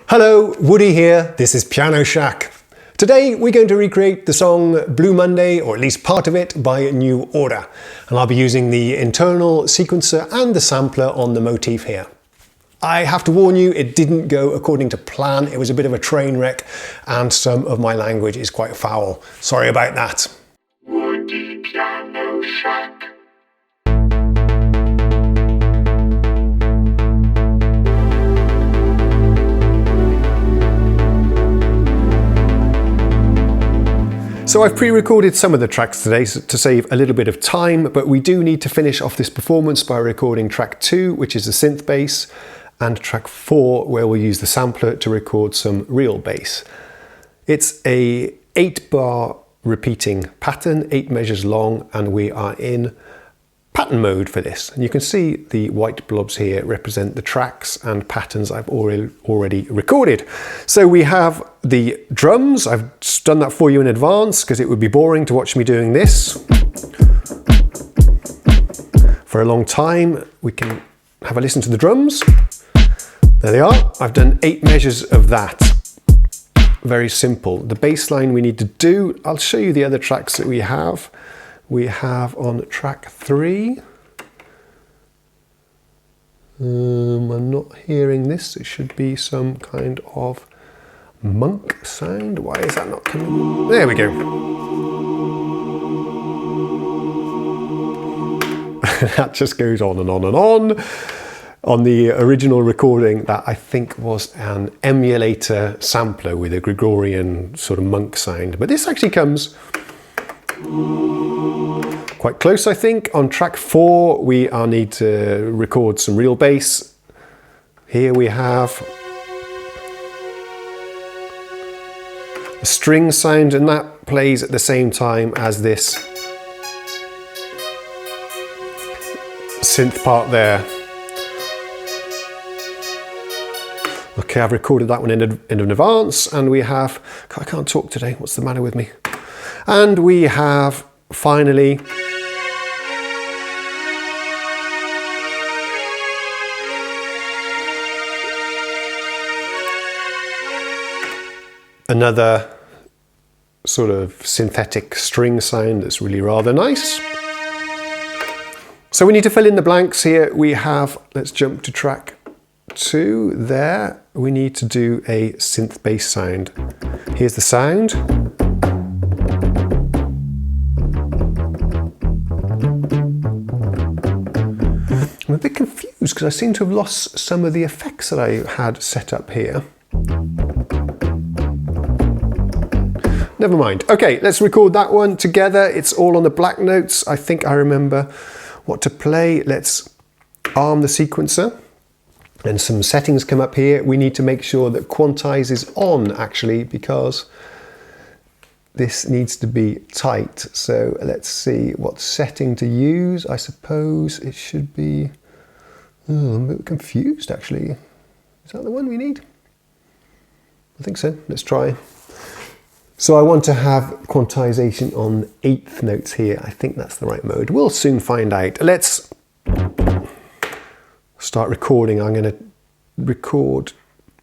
Hello, Woody here, this is Piano Shack. Today we're going to recreate the song Blue Monday, or at least part of it, by New Order. And I'll be using the internal sequencer and the sampler on the MOTIF here. I have to warn you, it didn't go according to plan. It was a bit of a train wreck and some of my language is quite foul. Sorry about that. Woody Piano Shack. So I've pre-recorded some of the tracks today to save a little bit of time, but we do need to finish off this performance by recording track 2, which is the synth bass, and track 4, where we'll use the sampler to record some real bass. It's a 8-bar repeating pattern, 8 measures long, and we are in pattern mode for this. And you can see the white blobs here represent the tracks and patterns I've already recorded. So we have the drums. I've done that for you in advance because it would be boring to watch me doing this for a long time. We can have a listen to the drums. There they are. I've done 8 measures of that. Very simple. The bass line we need to do, I'll show you the other tracks that we have. We have on track 3. I'm not hearing this. It should be some kind of monk sound. Why is that not coming? There we go. That just goes on and on and on. On the original recording, that I think was an emulator sampler with a Gregorian sort of monk sound. But this actually comes quite close, I think. On track 4, we need to record some real bass. Here we have a string sound, and that plays at the same time as this synth part there. Okay, I've recorded that one in advance, and we have, I can't talk today, what's the matter with me? And we have, finally, another sort of synthetic string sound that's really rather nice. So we need to fill in the blanks here. We have, let's jump to track 2 there. We need to do a synth bass sound. Here's the sound. I'm a bit confused because I seem to have lost some of the effects that I had set up here. Never mind. Okay, let's record that one together. It's all on the black notes. I think I remember what to play. Let's arm the sequencer. And some settings come up here. We need to make sure that quantize is on, actually, because this needs to be tight. So let's see what setting to use. I suppose it should be, I'm a bit confused, actually. Is that the one we need? I think so. Let's try. So I want to have quantization on 8th notes here. I think that's the right mode. We'll soon find out. Let's start recording. I'm going to record,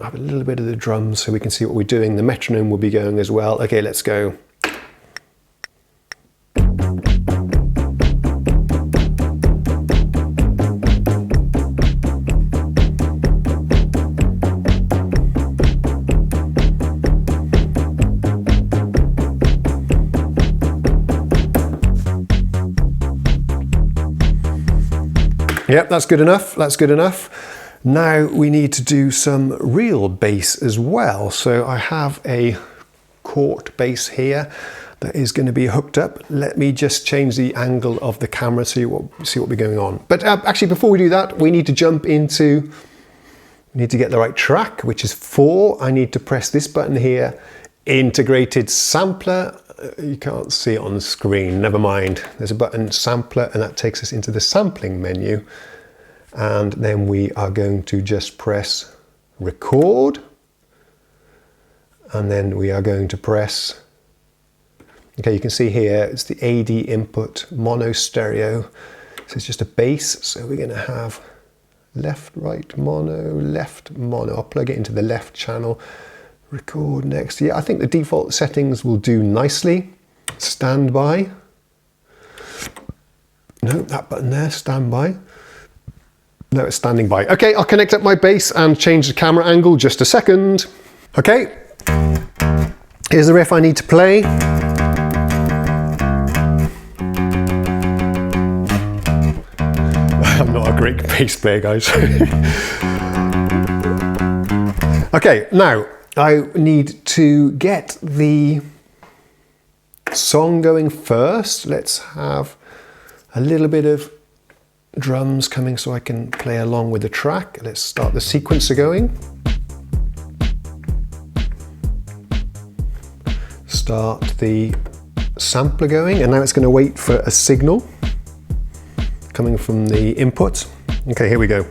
have a little bit of the drums so we can see what we're doing. The metronome will be going as well. Okay, let's go. Yep, that's good enough. That's good enough. Now we need to do some real bass as well. So I have a court bass here that is going to be hooked up. Let me just change the angle of the camera so you see what we're going on. But actually, before we do that, we need to jump into, we need to get the right track, which is 4. I need to press this button here, integrated sampler. You can't see it on the screen, never mind. There's a button, sampler, and that takes us into the sampling menu. And then we are going to just press record. And then we are going to press, okay, you can see here, it's the AD input mono stereo. So it's just a bass, so we're going to have Left, right, mono, left, mono. I'll plug it into the left channel. Record next. Yeah, I think the default settings will do nicely. Standby. No, that button there, standby. No, it's standing by. Okay, I'll connect up my bass and change the camera angle just a second. Okay, here's the riff I need to play. I'm not a great bass player, guys. Okay, now I need to get the song going first. Let's have a little bit of drums coming so I can play along with the track. Let's start the sequencer going. Start the sampler going, and now it's going to wait for a signal coming from the input. Okay, here we go.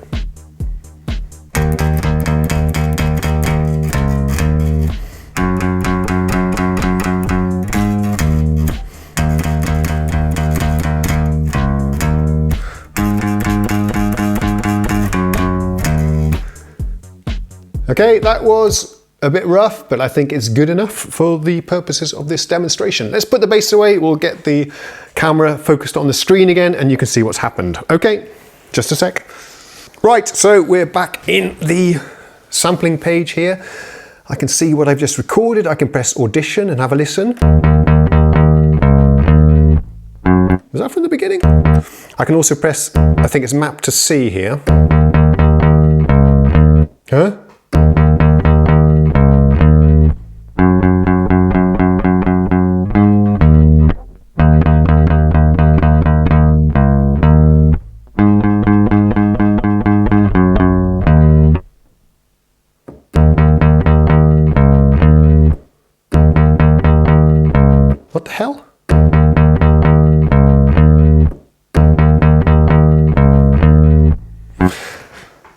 Okay, that was a bit rough, but I think it's good enough for the purposes of this demonstration. Let's put the bass away, we'll get the camera focused on the screen again, and you can see what's happened. Okay, just a sec. Right, so we're back in the sampling page here. I can see what I've just recorded. I can press audition and have a listen. Was that from the beginning? I can also press, I think it's map to C here. Huh? What the hell?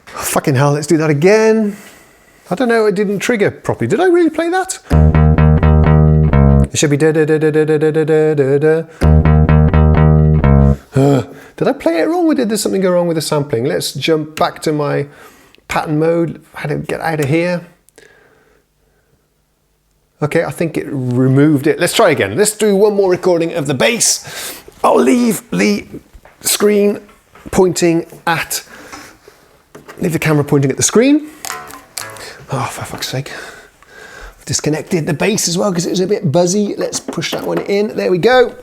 Fucking hell, let's do that again. I don't know, it didn't trigger properly. Did I really play that? It should be da da da da da da da da da da. Did I play it wrong, or did there something go wrong with the sampling? Let's jump back to my pattern mode. How to get out of here? Okay, I think it removed it. Let's try again. Let's do one more recording of the bass. I'll leave the screen pointing at, leave the camera pointing at the screen. Oh, for fuck's sake. I've disconnected the bass as well because it was a bit buzzy. Let's push that one in. There we go.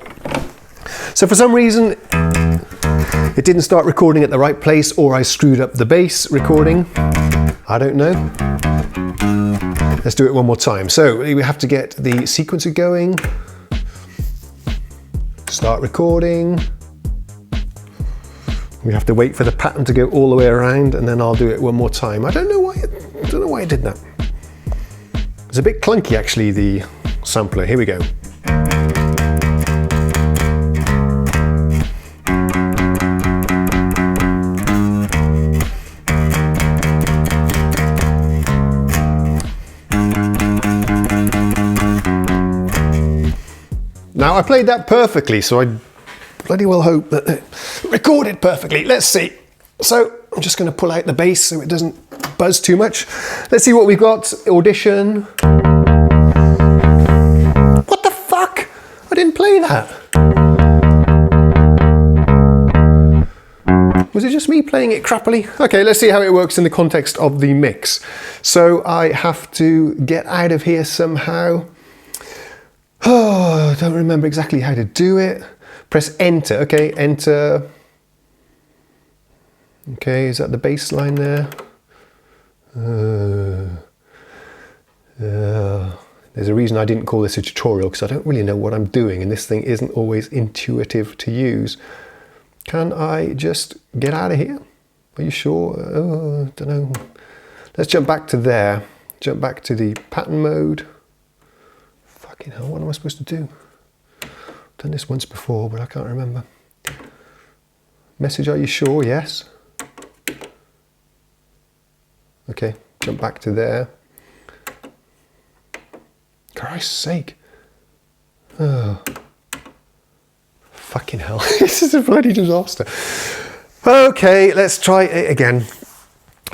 So for some reason, it didn't start recording at the right place, or I screwed up the bass recording. I don't know. Let's do it one more time. So we have to get the sequencer going. Start recording. We have to wait for the pattern to go all the way around, and then I'll do it one more time. I don't know why I did that. It's a bit clunky actually, the sampler. Here we go. Now I played that perfectly, so I bloody well hope that it recorded perfectly. Let's see. So I'm just going to pull out the bass so it doesn't buzz too much. Let's see what we've got. Audition. What the fuck? I didn't play that. Was it just me playing it crappily? Okay, let's see how it works in the context of the mix. So I have to get out of here somehow. Oh, I don't remember exactly how to do it. Press enter. Okay, enter. Okay, is that the bass line there? There's a reason I didn't call this a tutorial, because I don't really know what I'm doing, and this thing isn't always intuitive to use. Can I just get out of here? Are you sure? Oh, I don't know. Let's jump back to there. Jump back to the pattern mode. Fucking hell, what am I supposed to do? I've done this once before, but I can't remember. Message, are you sure? Yes. Okay, jump back to there. Christ's sake. Oh. Fucking hell. This is a bloody disaster. Okay, let's try it again.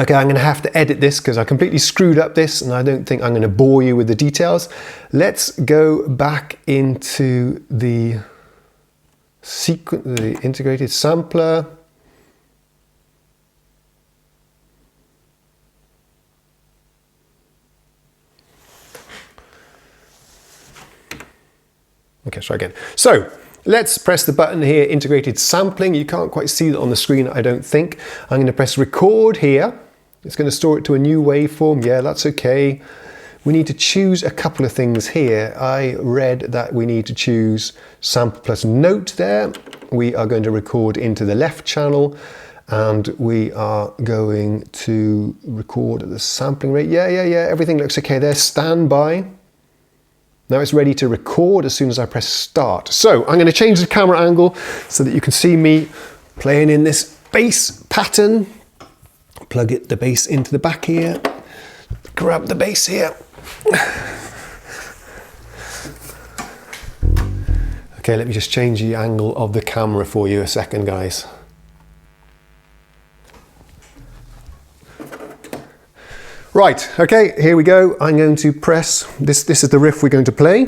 Okay, I'm going to have to edit this because I completely screwed up this and I don't think I'm going to bore you with the details. Let's go back into the integrated sampler. Okay, try again. So let's press the button here, integrated sampling. You can't quite see that on the screen, I don't think. I'm going to press record here. It's going to store it to a new waveform. Yeah, that's okay. We need to choose a couple of things here. I read that we need to choose sample plus note there. We are going to record into the left channel and we are going to record at the sampling rate. Yeah, everything looks okay there. Standby. Now it's ready to record as soon as I press start. So I'm going to change the camera angle so that you can see me playing in this bass pattern. Plug the bass into the back here. Grab the bass here. Okay, let me just change the angle of the camera for you a second, guys. Right, okay, here we go. I'm going to press, this is the riff we're going to play.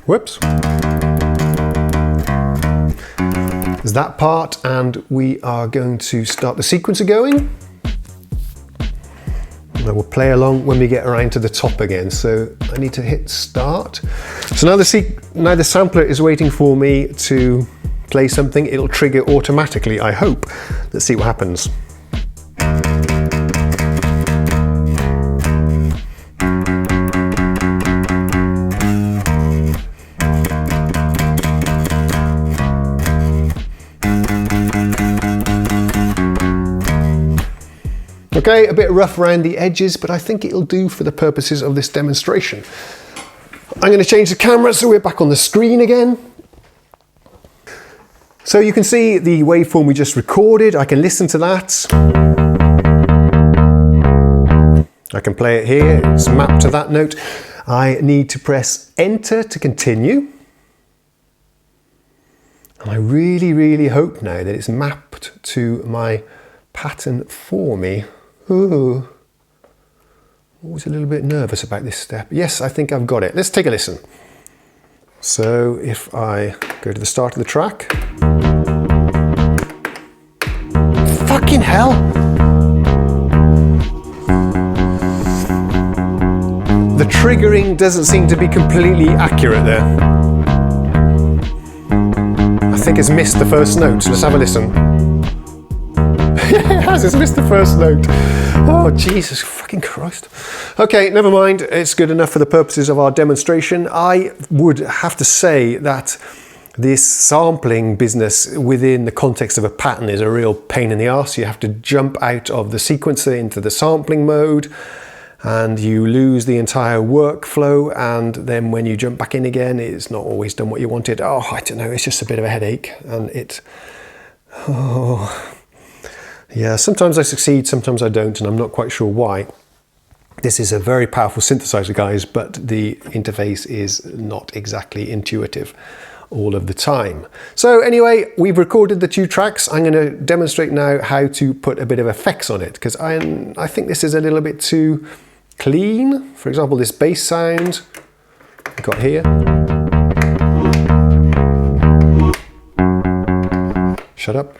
Whoops. There's that part, and we are going to start the sequencer going. And we'll play along when we get around to the top again. So I need to hit start. So now the sampler is waiting for me to play something. It'll trigger automatically, I hope. Let's see what happens. Okay, a bit rough around the edges, but I think it'll do for the purposes of this demonstration. I'm going to change the camera so we're back on the screen again. So you can see the waveform we just recorded. I can listen to that. I can play it here. It's mapped to that note. I need to press enter to continue. And I really hope now that it's mapped to my pattern for me. Ooh, always a little bit nervous about this step. Yes, I think I've got it. Let's take a listen. So if I go to the start of the track. Fucking hell! The triggering doesn't seem to be completely accurate there. I think it's missed the first note. Let's have a listen. It has, it's missed the first note. Oh, Jesus fucking Christ. Okay, never mind. It's good enough for the purposes of our demonstration. I would have to say that this sampling business within the context of a pattern is a real pain in the arse. You have to jump out of the sequencer into the sampling mode and you lose the entire workflow, and then when you jump back in again, it's not always done what you wanted. Oh, I don't know, it's just a bit of a headache, and yeah, sometimes I succeed, sometimes I don't, and I'm not quite sure why. This is a very powerful synthesizer, guys, but the interface is not exactly intuitive all of the time. So anyway, we've recorded the 2 tracks. I'm going to demonstrate now how to put a bit of effects on it, because I think this is a little bit too clean. For example, this bass sound we've got here. Shut up.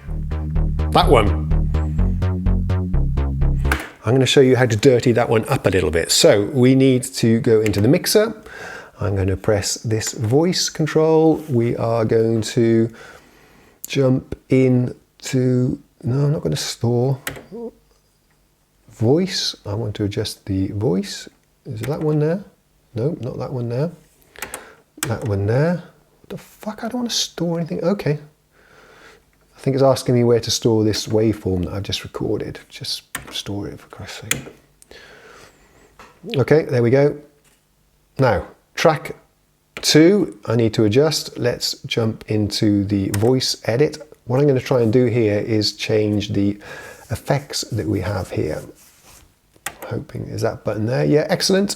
That one. I'm going to show you how to dirty that one up a little bit. So we need to go into the mixer. I'm going to press this voice control. We are going to jump into, no, I'm not going to store. Voice, I want to adjust the voice. Is it that one there? No, not that one there. That one there. What the fuck, I don't want to store anything. Okay. I think it's asking me where to store this waveform that I've just recorded. Just store it, for Christ's sake. Okay, there we go. Now, track 2, I need to adjust. Let's jump into the voice edit. What I'm going to try and do here is change the effects that we have here. Hoping, is that button there? Yeah, excellent.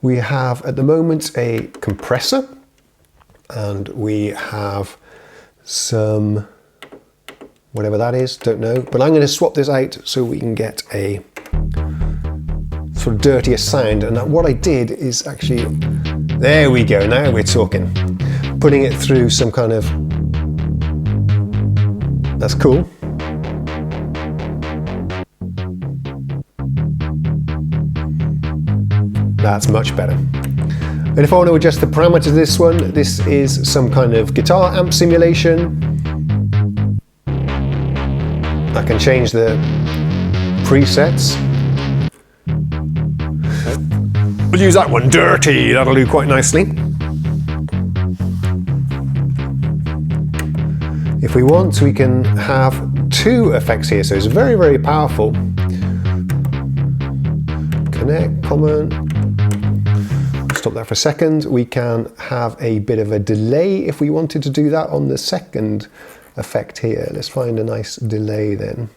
We have at the moment a compressor, and we have some whatever that is, don't know. But I'm going to swap this out so we can get a sort of dirtier sound. And what I did is actually, there we go, now we're talking. Putting it through some kind of, that's cool. That's much better. And if I want to adjust the parameters of this one, this is some kind of guitar amp simulation. I can change the presets. We'll use that one, dirty, that'll do quite nicely. If we want, we can have 2 effects here, so it's very, very powerful. Connect, common. Stop that for a second. We can have a bit of a delay if we wanted to do that on the second effect here. Let's find a nice delay then.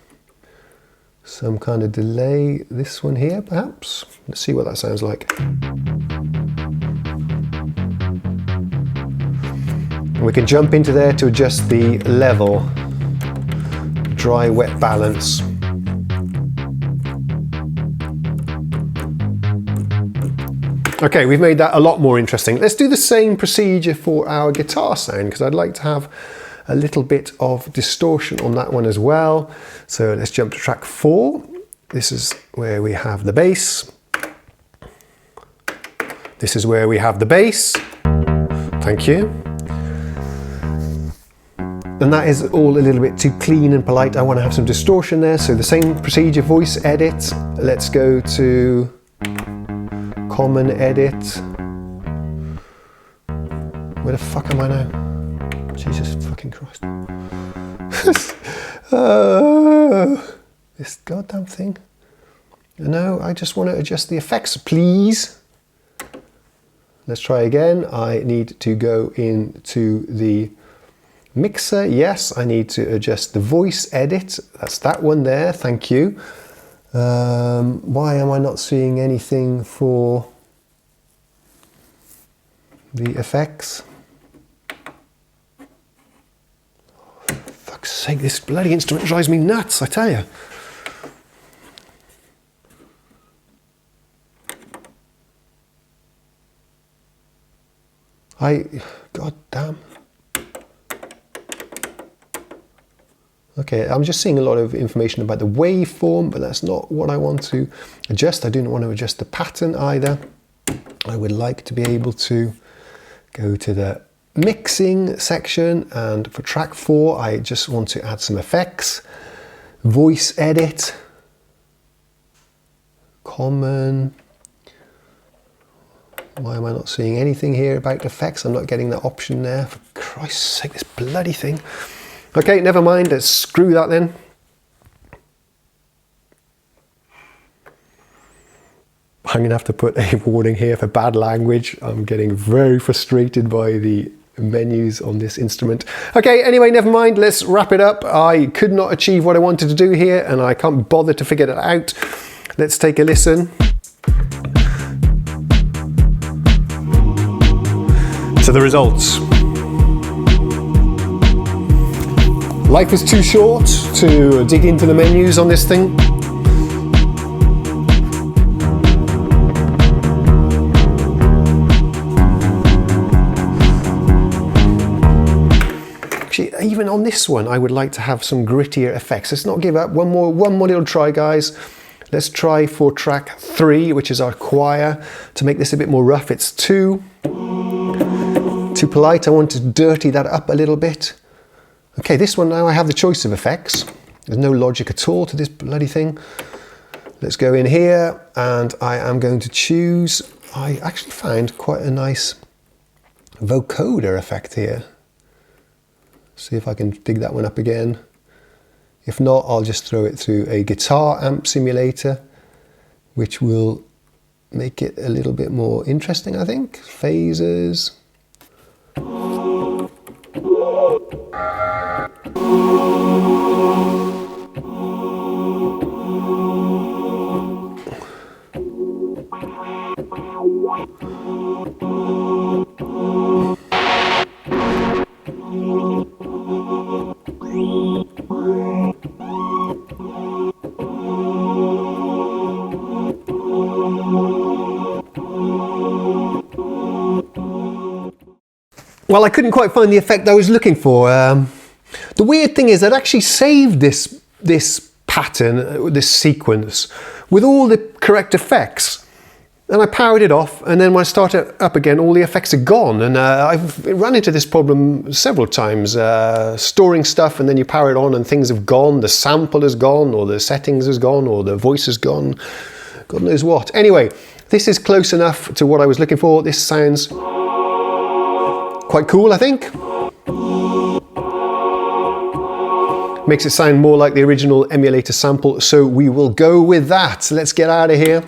Some kind of delay, this one here perhaps. Let's see what that sounds like. We can jump into there to adjust the level, dry wet balance. Okay, we've made that a lot more interesting. Let's do the same procedure for our guitar sound, because I'd like to have a little bit of distortion on that one as well. So let's jump to track 4. This is where we have the bass. This is where we have the bass. Thank you. And that is all a little bit too clean and polite. I want to have some distortion there. So the same procedure, voice edit. Let's go to common edit. Where the fuck am I now? Jesus fucking Christ. This goddamn thing. No, I just want to adjust the effects, please. Let's try again. I need to go into the mixer. Yes, I need to adjust the voice edit. That's that one there, thank you. Why am I not seeing anything for the effects? For fuck's sake, this bloody instrument drives me nuts, I tell you. God damn. Okay, I'm just seeing a lot of information about the waveform, but that's not what I want to adjust. I don't want to adjust the pattern either. I would like to be able to go to the mixing section, and for track 4, I just want to add some effects. Voice edit, common. Why am I not seeing anything here about effects? I'm not getting that option there. For Christ's sake, this bloody thing. Okay, never mind, let's screw that then. I'm gonna have to put a warning here for bad language. I'm getting very frustrated by the menus on this instrument. Okay, anyway, never mind, let's wrap it up. I could not achieve what I wanted to do here, and I can't bother to figure it out. Let's take a listen. To the results. Life is too short to dig into the menus on this thing. Actually, even on this one, I would like to have some grittier effects. Let's not give up. One more little try, guys. Let's try for track 3, which is our choir. To make this a bit more rough, it's too polite. I want to dirty that up a little bit. Okay, this one now I have the choice of effects. There's no logic at all to this bloody thing. Let's go in here, and I am going to choose, I actually found quite a nice vocoder effect here. See if I can dig that one up again. If not, I'll just throw it through a guitar amp simulator, which will make it a little bit more interesting, I think. Phasers. well, I couldn't quite find the effect I was looking for. The weird thing is I'd actually saved this pattern, this sequence, with all the correct effects. And I powered it off, and then when I start it up again, all the effects are gone. And I've run into this problem several times, storing stuff and then you power it on and things have gone, the sample is gone, or the settings is gone, or the voice is gone, God knows what. Anyway, this is close enough to what I was looking for. This sounds quite cool, I think. Makes it sound more like the original emulator sample, so we will go with that. Let's get out of here.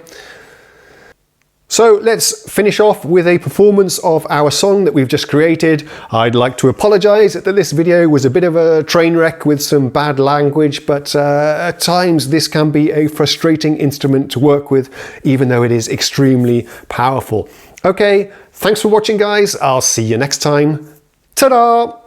So let's finish off with a performance of our song that we've just created. I'd like to apologise that this video was a bit of a train wreck with some bad language, but at times this can be a frustrating instrument to work with, even though it is extremely powerful. Okay, thanks for watching, guys. I'll see you next time. Ta-da!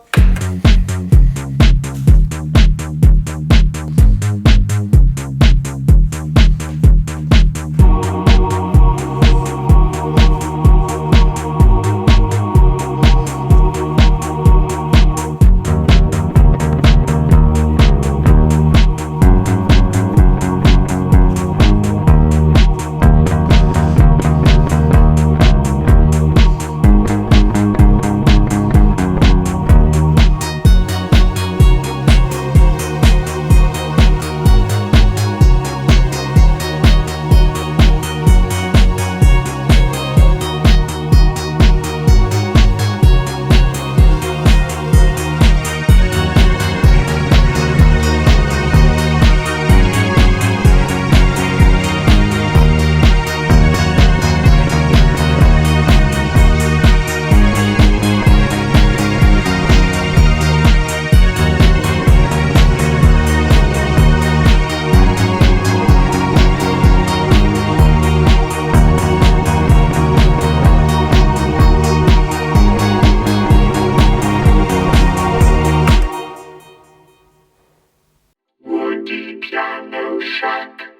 Piano Shack.